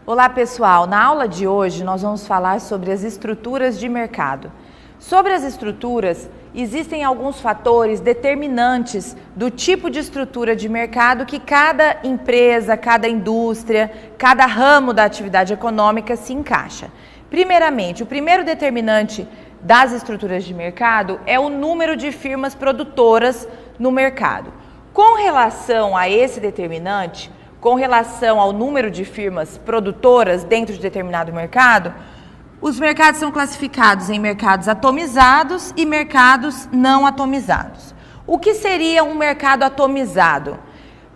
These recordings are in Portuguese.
Olá pessoal, na aula de hoje nós vamos falar sobre as estruturas de mercado. Sobre as estruturas, existem alguns fatores determinantes do tipo de estrutura de mercado que cada empresa, cada indústria, cada ramo da atividade econômica se encaixa. Primeiramente, o primeiro determinante das estruturas de mercado é o número de firmas produtoras no mercado. Com relação a esse determinante, com relação ao número de firmas produtoras dentro de determinado mercado, os mercados são classificados em mercados atomizados e mercados não atomizados. O que seria um mercado atomizado?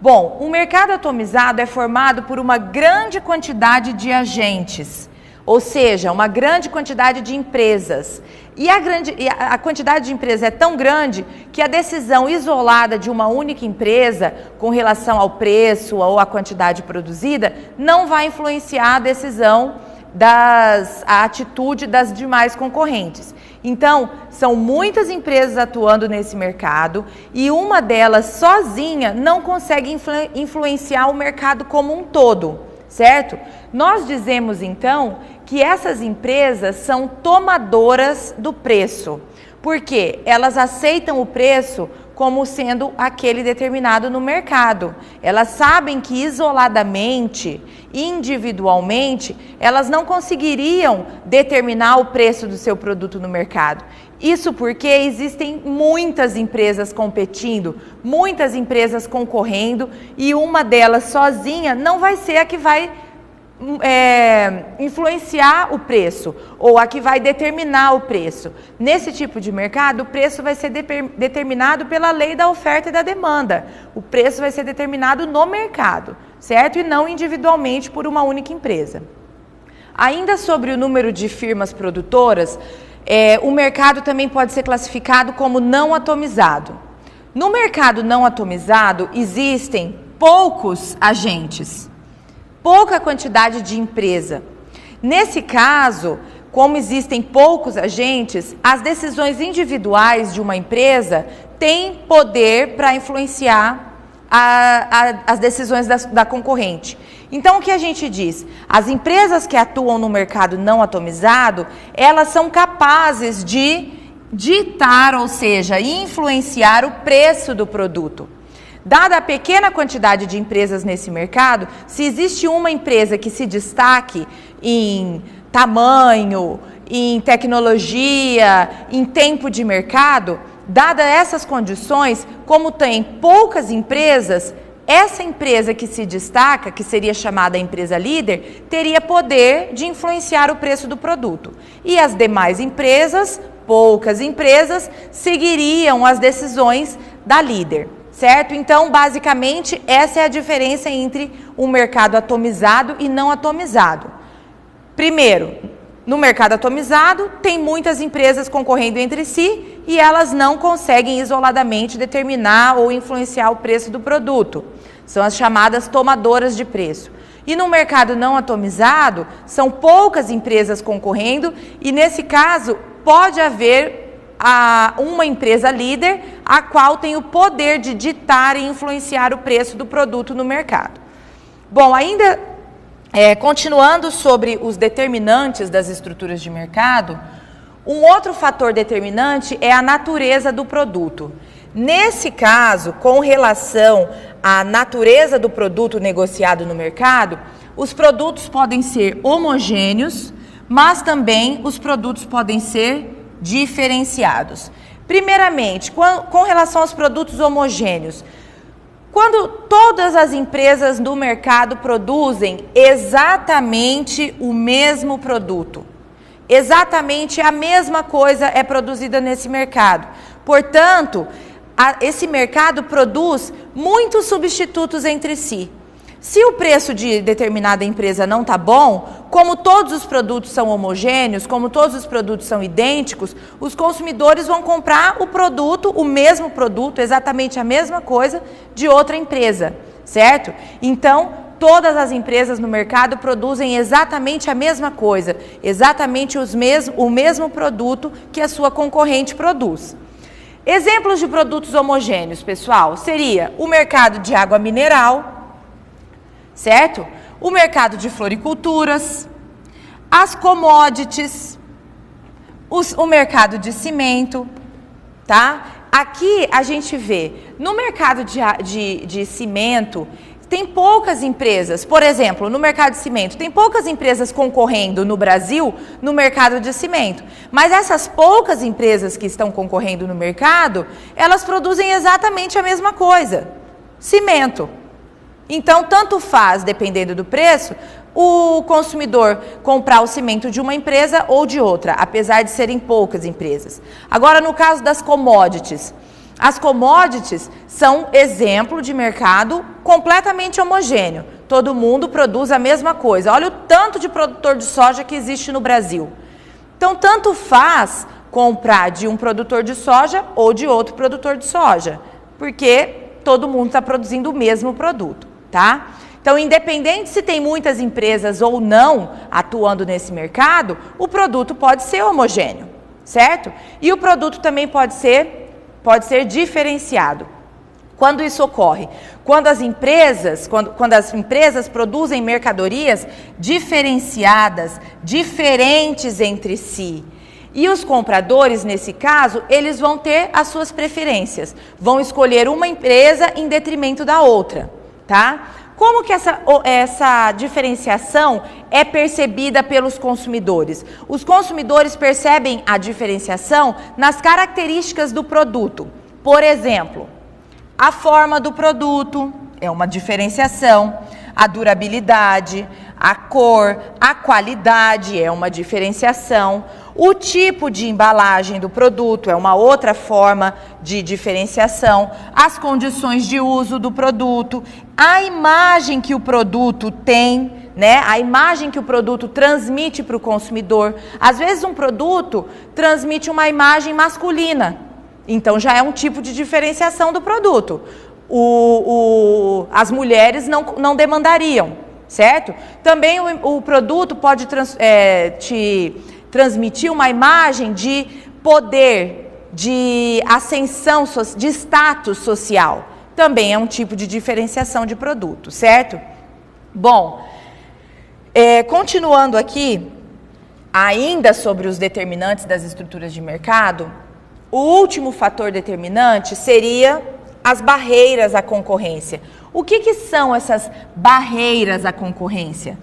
Bom, um mercado atomizado é formado por uma grande quantidade de agentes, ou seja, uma grande quantidade de empresas. E a quantidade de empresas é tão grande que a decisão isolada de uma única empresa com relação ao preço ou à quantidade produzida não vai influenciar a decisão a atitude das demais concorrentes. Então, são muitas empresas atuando nesse mercado e uma delas sozinha não consegue influenciar o mercado como um todo, certo? Nós dizemos então que essas empresas são tomadoras do preço, porque elas aceitam o preço como sendo aquele determinado no mercado. Elas sabem que isoladamente, individualmente, elas não conseguiriam determinar o preço do seu produto no mercado. Isso porque existem muitas empresas competindo, muitas empresas concorrendo, e uma delas sozinha não vai ser a que vai influenciar o preço ou a que vai determinar o preço. Nesse tipo de mercado, o preço vai ser determinado pela lei da oferta e da demanda. O preço vai ser determinado no mercado, certo? E não individualmente por uma única empresa. Ainda sobre o número de firmas produtoras, o mercado também pode ser classificado como não atomizado. No mercado não atomizado, existem poucos agentes, pouca quantidade de empresa. Nesse caso, como existem poucos agentes, as decisões individuais de uma empresa têm poder para influenciar as decisões da concorrente. Então, o que a gente diz? As empresas que atuam no mercado não atomizado, elas são capazes de ditar, ou seja, influenciar o preço do produto. Dada a pequena quantidade de empresas nesse mercado, se existe uma empresa que se destaque em tamanho, em tecnologia, em tempo de mercado, dadas essas condições, como tem poucas empresas, essa empresa que se destaca, que seria chamada empresa líder, teria poder de influenciar o preço do produto. E as demais empresas, poucas empresas, seguiriam as decisões da líder. Certo? Então, basicamente, essa é a diferença entre um mercado atomizado e não atomizado. Primeiro, no mercado atomizado, tem muitas empresas concorrendo entre si e elas não conseguem isoladamente determinar ou influenciar o preço do produto. São as chamadas tomadoras de preço. E no mercado não atomizado, são poucas empresas concorrendo e, nesse caso, pode haver uma empresa líder, a qual tem o poder de ditar e influenciar o preço do produto no mercado. Bom, ainda continuando sobre os determinantes das estruturas de mercado, um outro fator determinante é a natureza do produto. Nesse caso, com relação à natureza do produto negociado no mercado, os produtos podem ser homogêneos, mas também os produtos podem ser diferenciados. Primeiramente, com relação aos produtos homogêneos, quando todas as empresas do mercado produzem exatamente o mesmo produto, exatamente a mesma coisa é produzida nesse mercado. Portanto, esse mercado produz muitos substitutos entre si. Se o preço de determinada empresa não está bom, como todos os produtos são homogêneos, como todos os produtos são idênticos, os consumidores vão comprar o produto, o mesmo produto, exatamente a mesma coisa, de outra empresa, certo? Então, todas as empresas no mercado produzem exatamente a mesma coisa, exatamente o mesmo produto que a sua concorrente produz. Exemplos de produtos homogêneos, pessoal, seria o mercado de água mineral, certo? o mercado de floriculturas, as commodities, o mercado de cimento, tá? Aqui a gente vê, no mercado de cimento, tem poucas empresas, por exemplo, no mercado de cimento, tem poucas empresas concorrendo no Brasil no mercado de cimento. Mas essas poucas empresas que estão concorrendo no mercado, elas produzem exatamente a mesma coisa, cimento. Então, tanto faz, dependendo do preço, o consumidor comprar o cimento de uma empresa ou de outra, apesar de serem poucas empresas. Agora, no caso das commodities, as commodities são exemplo de mercado completamente homogêneo. Todo mundo produz a mesma coisa. Olha o tanto de produtor de soja que existe no Brasil. Então, tanto faz comprar de um produtor de soja ou de outro produtor de soja, porque todo mundo está produzindo o mesmo produto, tá? Então, independente se tem muitas empresas ou não atuando nesse mercado, o produto pode ser homogêneo, certo? E o produto também pode ser diferenciado. Quando isso ocorre? Quando as empresas produzem mercadorias diferenciadas, diferentes entre si. E os compradores, nesse caso, eles vão ter as suas preferências. Vão escolher uma empresa em detrimento da outra, tá? Como que essa diferenciação é percebida pelos consumidores? Os consumidores percebem a diferenciação nas características do produto. Por exemplo, a forma do produto é uma diferenciação, a durabilidade, a cor, a qualidade é uma diferenciação, o tipo de embalagem do produto é uma outra forma de diferenciação, as condições de uso do produto, a imagem que o produto tem, né? A imagem que o produto transmite para o consumidor. Às vezes um produto transmite uma imagem masculina, então já é um tipo de diferenciação do produto. As mulheres não demandariam, certo? Também o produto pode te transmitir uma imagem de poder, de ascensão, de status social. Também é um tipo de diferenciação de produto, certo? Bom, continuando aqui, ainda sobre os determinantes das estruturas de mercado, o último fator determinante seria as barreiras à concorrência. O que são essas barreiras à concorrência?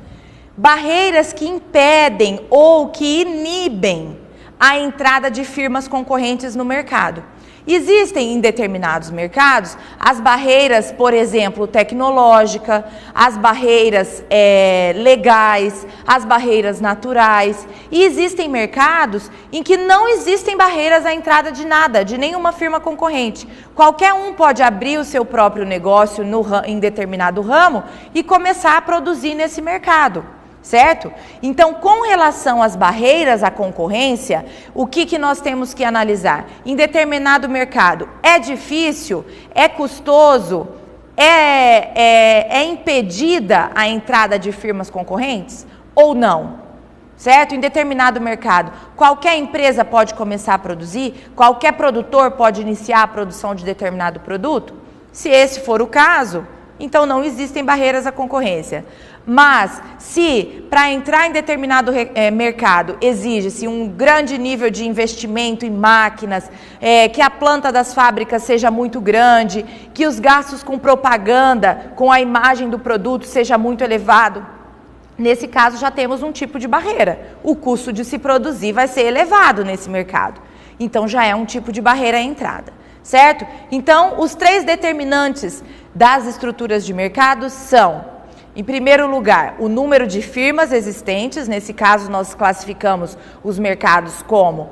Barreiras que impedem ou que inibem a entrada de firmas concorrentes no mercado. Existem em determinados mercados as barreiras, por exemplo, tecnológicas, as barreiras legais, as barreiras naturais. E existem mercados em que não existem barreiras à entrada de nada, de nenhuma firma concorrente. Qualquer um pode abrir o seu próprio negócio em determinado ramo e começar a produzir nesse mercado. Certo? Então, com relação às barreiras à concorrência, o que nós temos que analisar? Em determinado mercado, é difícil, é custoso, é impedida a entrada de firmas concorrentes ou não? Certo? Em determinado mercado, qualquer empresa pode começar a produzir? Qualquer produtor pode iniciar a produção de determinado produto? Se esse for o caso, então não existem barreiras à concorrência. Mas, se para entrar em determinado mercado exige-se um grande nível de investimento em máquinas, que a planta das fábricas seja muito grande, que os gastos com propaganda, com a imagem do produto seja muito elevado, nesse caso já temos um tipo de barreira. O custo de se produzir vai ser elevado nesse mercado. Então já é um tipo de barreira à entrada, certo? Então, os 3 determinantes das estruturas de mercado são: em primeiro lugar, o número de firmas existentes. Nesse caso, nós classificamos os mercados como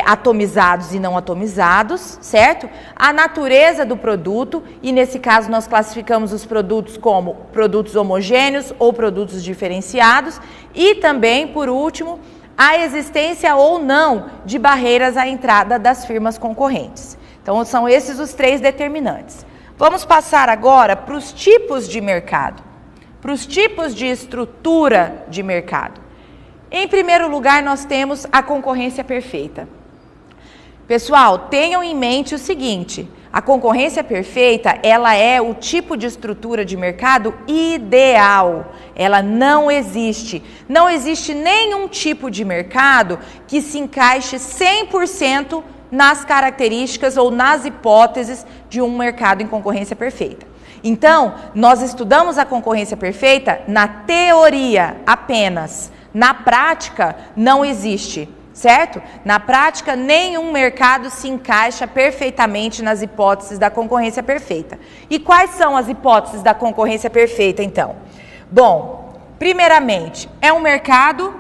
atomizados e não atomizados, certo? A natureza do produto, e nesse caso nós classificamos os produtos como produtos homogêneos ou produtos diferenciados. E também, por último, a existência ou não de barreiras à entrada das firmas concorrentes. Então, são esses os 3 determinantes. Vamos passar agora para os tipos de mercado. Para os tipos de estrutura de mercado. Em primeiro lugar, nós temos a concorrência perfeita. Pessoal, tenham em mente o seguinte: A concorrência perfeita, ela é o tipo de estrutura de mercado ideal. Ela não existe. Não existe nenhum tipo de mercado que se encaixe 100% nas características ou nas hipóteses de um mercado em concorrência perfeita. Então, nós estudamos a concorrência perfeita na teoria apenas. Na prática, não existe. Certo? Na prática, nenhum mercado se encaixa perfeitamente nas hipóteses da concorrência perfeita. E quais são as hipóteses da concorrência perfeita, então? Bom, primeiramente, é um mercado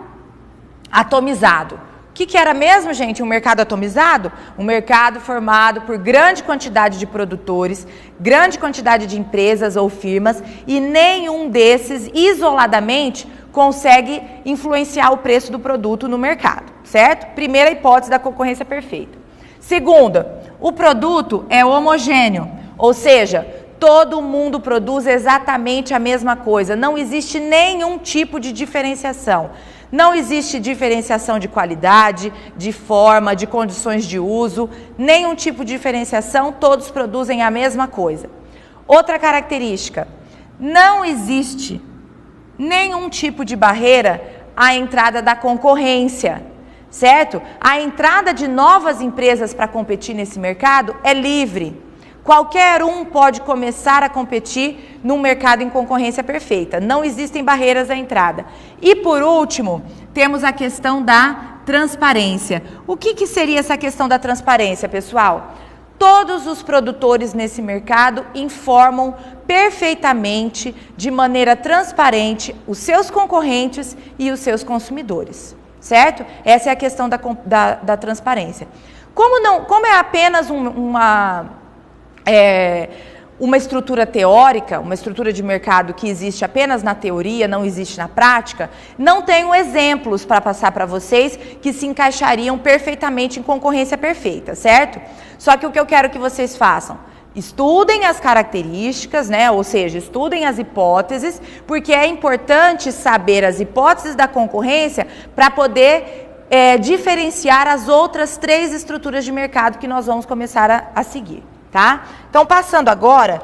atomizado. O que era mesmo, gente, um mercado atomizado? Um mercado formado por grande quantidade de produtores, grande quantidade de empresas ou firmas, e nenhum desses, isoladamente, consegue influenciar o preço do produto no mercado, certo? Primeira hipótese da concorrência perfeita. Segunda, o produto é homogêneo, ou seja, todo mundo produz exatamente a mesma coisa, não existe nenhum tipo de diferenciação. Não existe diferenciação de qualidade, de forma, de condições de uso, nenhum tipo de diferenciação, todos produzem a mesma coisa. Outra característica, não existe nenhum tipo de barreira à entrada da concorrência, certo? A entrada de novas empresas para competir nesse mercado é livre. Qualquer um pode começar a competir num mercado em concorrência perfeita. Não existem barreiras à entrada. E por último, temos a questão da transparência. O que seria essa questão da transparência, pessoal? Todos os produtores nesse mercado informam perfeitamente, de maneira transparente, os seus concorrentes e os seus consumidores, certo? Essa é a questão da transparência. Como é apenas uma estrutura teórica, uma estrutura de mercado que existe apenas na teoria, não existe na prática, não tenho exemplos para passar para vocês que se encaixariam perfeitamente em concorrência perfeita, certo? Só que o que eu quero que vocês façam, estudem as características, né? Ou seja, estudem as hipóteses, porque é importante saber as hipóteses da concorrência para poder diferenciar as outras 3 estruturas de mercado que nós vamos começar a seguir. Tá? Então, passando agora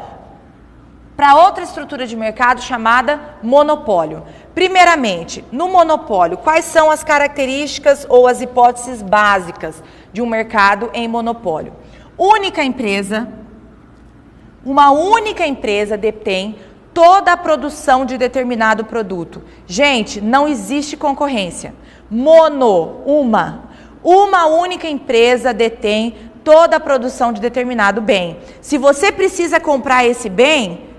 para outra estrutura de mercado chamada monopólio. Primeiramente, no monopólio, quais são as características ou as hipóteses básicas de um mercado em monopólio? Uma única empresa detém toda a produção de determinado produto. Gente, não existe concorrência. Uma única empresa detém toda a produção de determinado bem. Se você precisa comprar esse bem,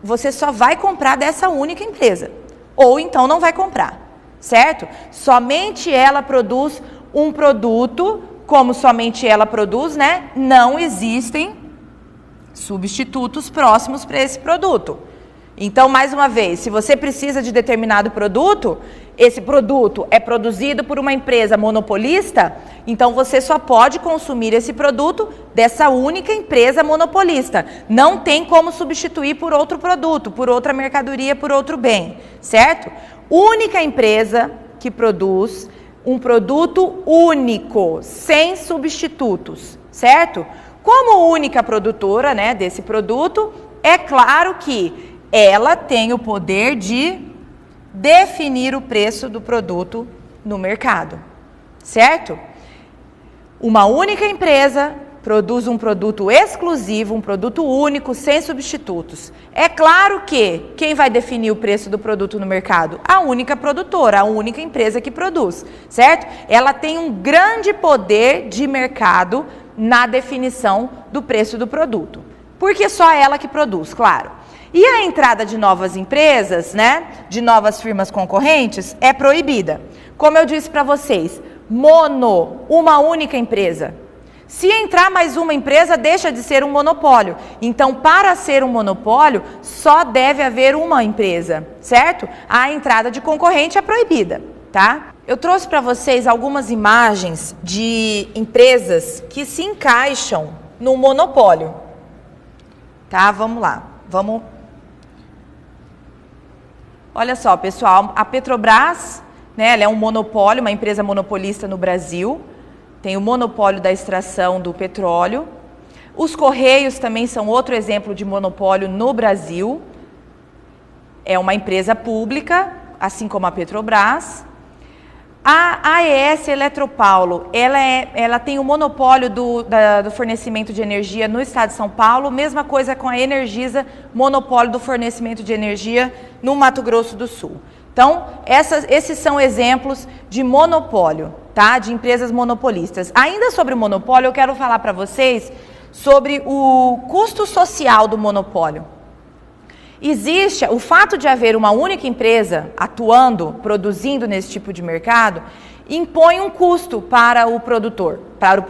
você só vai comprar dessa única empresa. Ou então não vai comprar, certo? Somente ela produz um produto, como somente ela produz, né? Não existem substitutos próximos para esse produto. Então, mais uma vez, se você precisa de determinado produto, esse produto é produzido por uma empresa monopolista, então você só pode consumir esse produto dessa única empresa monopolista. Não tem como substituir por outro produto, por outra mercadoria, por outro bem, certo? Única empresa que produz um produto único, sem substitutos, certo? Como única produtora, né, desse produto, é claro que ela tem o poder de definir o preço do produto no mercado, certo? Uma única empresa produz um produto exclusivo, um produto único, sem substitutos. É claro que quem vai definir o preço do produto no mercado? A única produtora, a única empresa que produz, certo? Ela tem um grande poder de mercado na definição do preço do produto, porque só ela que produz, claro. E a entrada de novas empresas, né, de novas firmas concorrentes, é proibida. Como eu disse para vocês, uma única empresa. Se entrar mais uma empresa, deixa de ser um monopólio. Então, para ser um monopólio, só deve haver uma empresa, certo? A entrada de concorrente é proibida, tá? Eu trouxe para vocês algumas imagens de empresas que se encaixam no monopólio. Tá? Vamos lá. Olha só, pessoal, a Petrobras, né, ela é um monopólio, uma empresa monopolista no Brasil, tem o monopólio da extração do petróleo. Os Correios também são outro exemplo de monopólio no Brasil. É uma empresa pública, assim como a Petrobras. A AES Eletropaulo, ela tem o monopólio do fornecimento de energia no estado de São Paulo, mesma coisa com a Energisa, monopólio do fornecimento de energia no Mato Grosso do Sul. Então, esses são exemplos de monopólio, tá? De empresas monopolistas. Ainda sobre o monopólio, eu quero falar para vocês sobre o custo social do monopólio. Existe o fato de haver uma única empresa atuando, produzindo nesse tipo de mercado, impõe um custo para o produtor. Para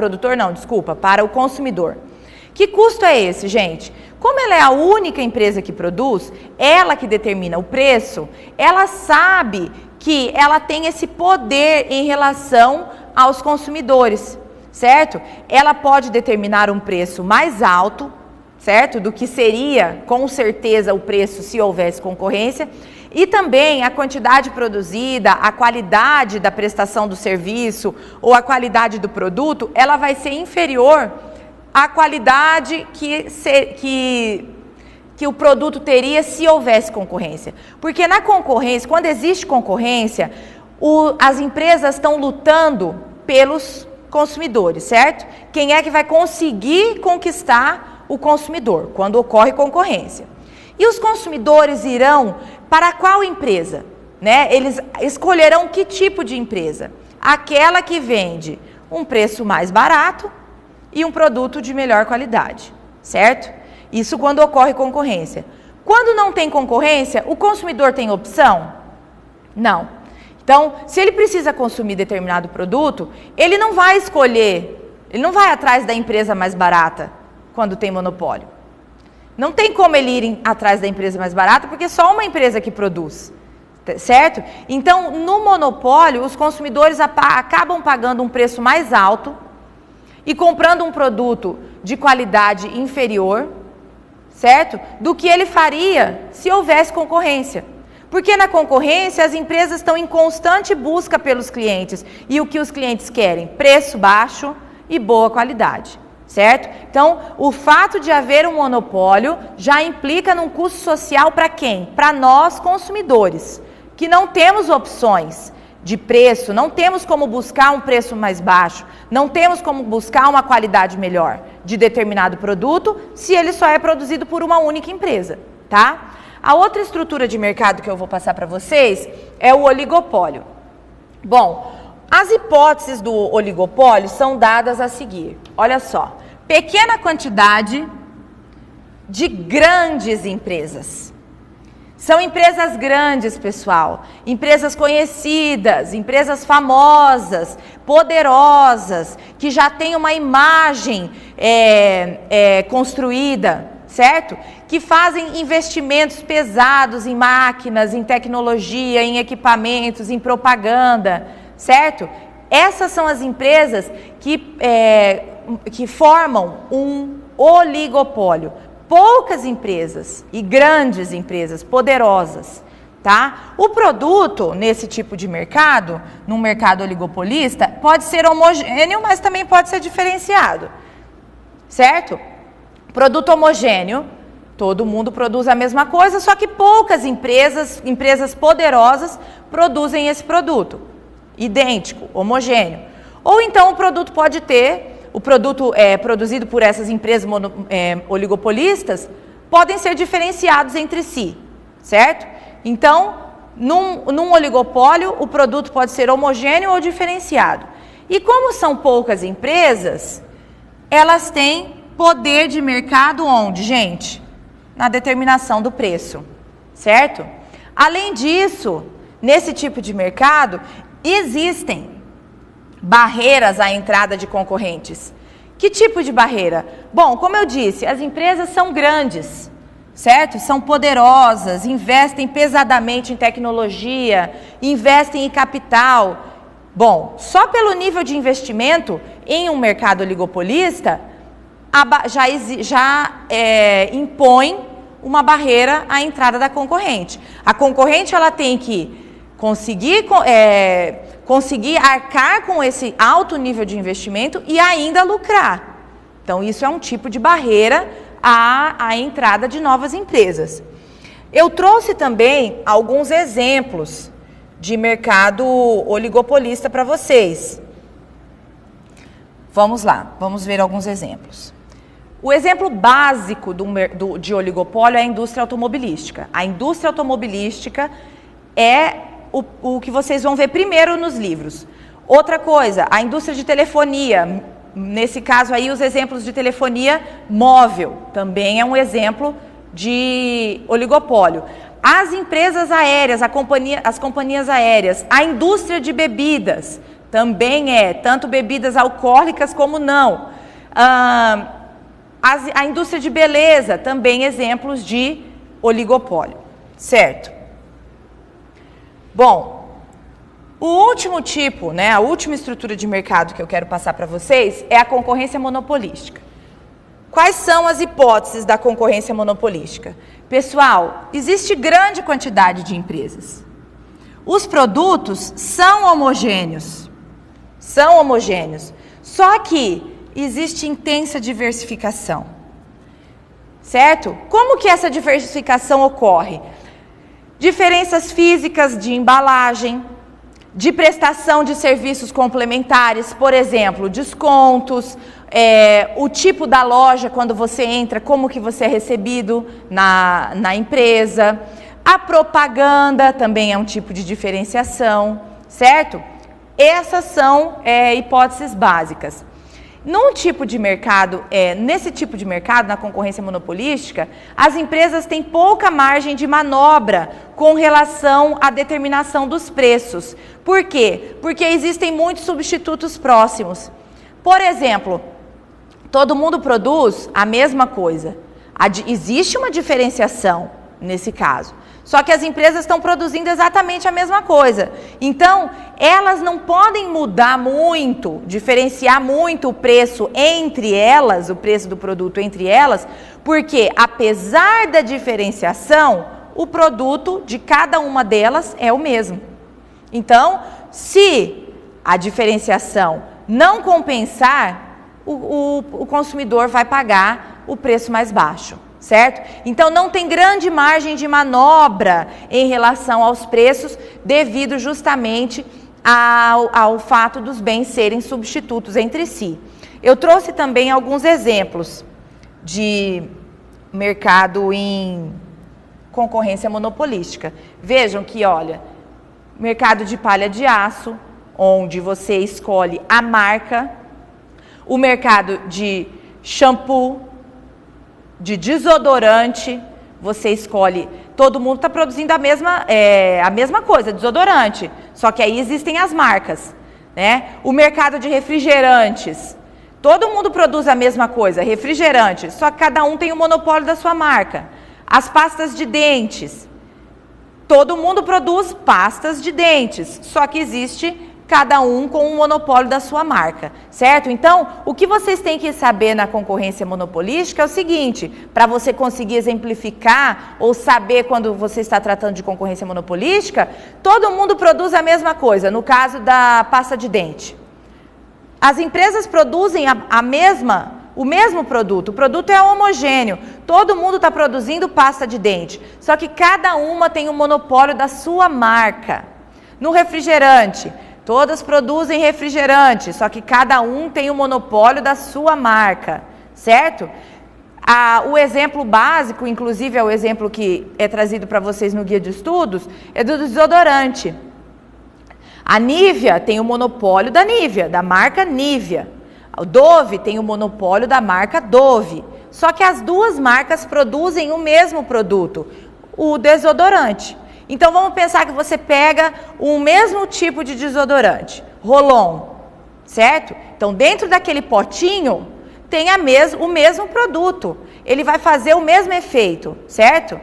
o consumidor. Que custo é esse, gente? Como ela é a única empresa que produz, ela que determina o preço, ela sabe que ela tem esse poder em relação aos consumidores, certo? Ela pode determinar um preço mais alto, certo? Do que seria, com certeza, o preço se houvesse concorrência. E também a quantidade produzida, a qualidade da prestação do serviço ou a qualidade do produto, ela vai ser inferior à qualidade que o produto teria se houvesse concorrência. Porque na concorrência, quando existe concorrência, as empresas estão lutando pelos consumidores, certo? Quem é que vai conseguir conquistar o consumidor, quando ocorre concorrência. E os consumidores irão para qual empresa? Né? Eles escolherão que tipo de empresa? Aquela que vende um preço mais barato e um produto de melhor qualidade, certo? Isso quando ocorre concorrência. Quando não tem concorrência, o consumidor tem opção? Não. Então, se ele precisa consumir determinado produto, ele não vai escolher, ele não vai atrás da empresa mais barata quando tem monopólio. Não tem como ele ir atrás da empresa mais barata, porque é só uma empresa que produz, certo? Então, no monopólio, os consumidores acabam pagando um preço mais alto e comprando um produto de qualidade inferior, certo? Do que ele faria se houvesse concorrência. Porque na concorrência, as empresas estão em constante busca pelos clientes. E o que os clientes querem? Preço baixo e boa qualidade. Certo? Então, o fato de haver um monopólio já implica num custo social para quem? Para nós, consumidores, que não temos opções de preço, não temos como buscar um preço mais baixo, não temos como buscar uma qualidade melhor de determinado produto, se ele só é produzido por uma única empresa, tá? A outra estrutura de mercado que eu vou passar para vocês é o oligopólio. Bom, as hipóteses do oligopólio são dadas a seguir. Olha só, pequena quantidade de grandes empresas. São empresas grandes, pessoal. Empresas conhecidas, empresas famosas, poderosas, que já têm uma imagem construída, certo? Que fazem investimentos pesados em máquinas, em tecnologia, em equipamentos, em propaganda, certo? Essas são as empresas que formam um oligopólio. Poucas empresas e grandes empresas, poderosas, tá? O produto, nesse tipo de mercado, num mercado oligopolista, pode ser homogêneo, mas também pode ser diferenciado, certo? Produto homogêneo, todo mundo produz a mesma coisa, só que poucas empresas poderosas, produzem esse produto. Idêntico, homogêneo. Ou então o produto produzido por essas empresas oligopolistas podem ser diferenciados entre si, certo? Então, num oligopólio, o produto pode ser homogêneo ou diferenciado. E como são poucas empresas, elas têm poder de mercado onde, gente? Na determinação do preço, certo? Além disso, nesse tipo de mercado, existem barreiras à entrada de concorrentes. Que tipo de barreira? Bom, como eu disse, as empresas são grandes, certo? São poderosas, investem pesadamente em tecnologia, investem em capital. Bom, só pelo nível de investimento em um mercado oligopolista, já impõe uma barreira à entrada da concorrente. A concorrente ela tem que conseguir arcar com esse alto nível de investimento e ainda lucrar, Então, isso é um tipo de barreira à entrada de novas empresas. Eu trouxe também alguns exemplos de mercado oligopolista para vocês. Vamos lá, vamos ver alguns exemplos. O exemplo básico de oligopólio é a indústria automobilística. A indústria automobilística é o que vocês vão ver primeiro nos livros. Outra coisa, a indústria de telefonia. Nesse caso aí, os exemplos de telefonia móvel. Também é um exemplo de oligopólio. As empresas aéreas, as companhias aéreas. A indústria de bebidas. Também tanto bebidas alcoólicas como não. A indústria de beleza, também exemplos de oligopólio, certo? Bom, o último tipo, a última estrutura de mercado que eu quero passar para vocês é a concorrência monopolística. Quais são as hipóteses da concorrência monopolística? Pessoal, existe grande quantidade de empresas. Os produtos são homogêneos. Só que existe intensa diversificação, certo? Como que essa diversificação ocorre? Diferenças físicas de embalagem, de prestação de serviços complementares, por exemplo, descontos, o tipo da loja quando você entra, como que você é recebido na empresa, a propaganda também é um tipo de diferenciação, certo? Essas são hipóteses básicas. Nesse tipo de mercado, na concorrência monopolística, as empresas têm pouca margem de manobra com relação à determinação dos preços. Por quê? Porque existem muitos substitutos próximos. Por exemplo, todo mundo produz a mesma coisa. Existe uma diferenciação nesse caso. Só que as empresas estão produzindo exatamente a mesma coisa. Então, elas não podem mudar muito, diferenciar muito o preço entre elas, o preço do produto entre elas, porque apesar da diferenciação, o produto de cada uma delas é o mesmo. Então, se a diferenciação não compensar, o consumidor vai pagar o preço mais baixo. Certo? Então, não tem grande margem de manobra em relação aos preços, devido justamente ao fato dos bens serem substitutos entre si. Eu trouxe também alguns exemplos de mercado em concorrência monopolística. Vejam que, olha, mercado de palha de aço, onde você escolhe a marca, o mercado de shampoo, de desodorante, você escolhe, todo mundo está produzindo a mesma coisa, desodorante, só que aí existem as marcas, né? O mercado de refrigerantes, todo mundo produz a mesma coisa, refrigerante, só que cada um tem o monopólio da sua marca. As pastas de dentes, todo mundo produz pastas de dentes, só que existe cada um com um monopólio da sua marca, certo? Então, o que vocês têm que saber na concorrência monopolística é o seguinte, para você conseguir exemplificar ou saber quando você está tratando de concorrência monopolística, todo mundo produz a mesma coisa, no caso da pasta de dente. As empresas produzem o mesmo produto, o produto é homogêneo, todo mundo está produzindo pasta de dente, só que cada uma tem um monopólio da sua marca. No refrigerante, todas produzem refrigerante, só que cada um tem o monopólio da sua marca, certo? O exemplo básico, inclusive é o exemplo que é trazido para vocês no guia de estudos, é do desodorante. A Nivea tem o monopólio da Nivea, da marca Nivea. O Dove tem o monopólio da marca Dove. Só que as duas marcas produzem o mesmo produto, o desodorante. Então, vamos pensar que você pega o mesmo tipo de desodorante, Rolon, certo? Então, dentro daquele potinho, tem o mesmo produto. Ele vai fazer o mesmo efeito, certo?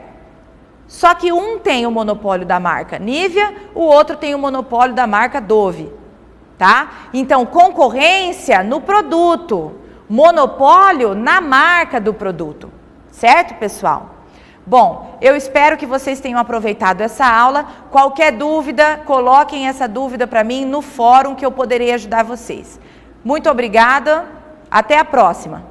Só que um tem o monopólio da marca Nivea, o outro tem o monopólio da marca Dove, tá? Então, concorrência no produto, monopólio na marca do produto, certo, pessoal? Bom, eu espero que vocês tenham aproveitado essa aula. Qualquer dúvida, coloquem essa dúvida para mim no fórum que eu poderei ajudar vocês. Muito obrigada, até a próxima.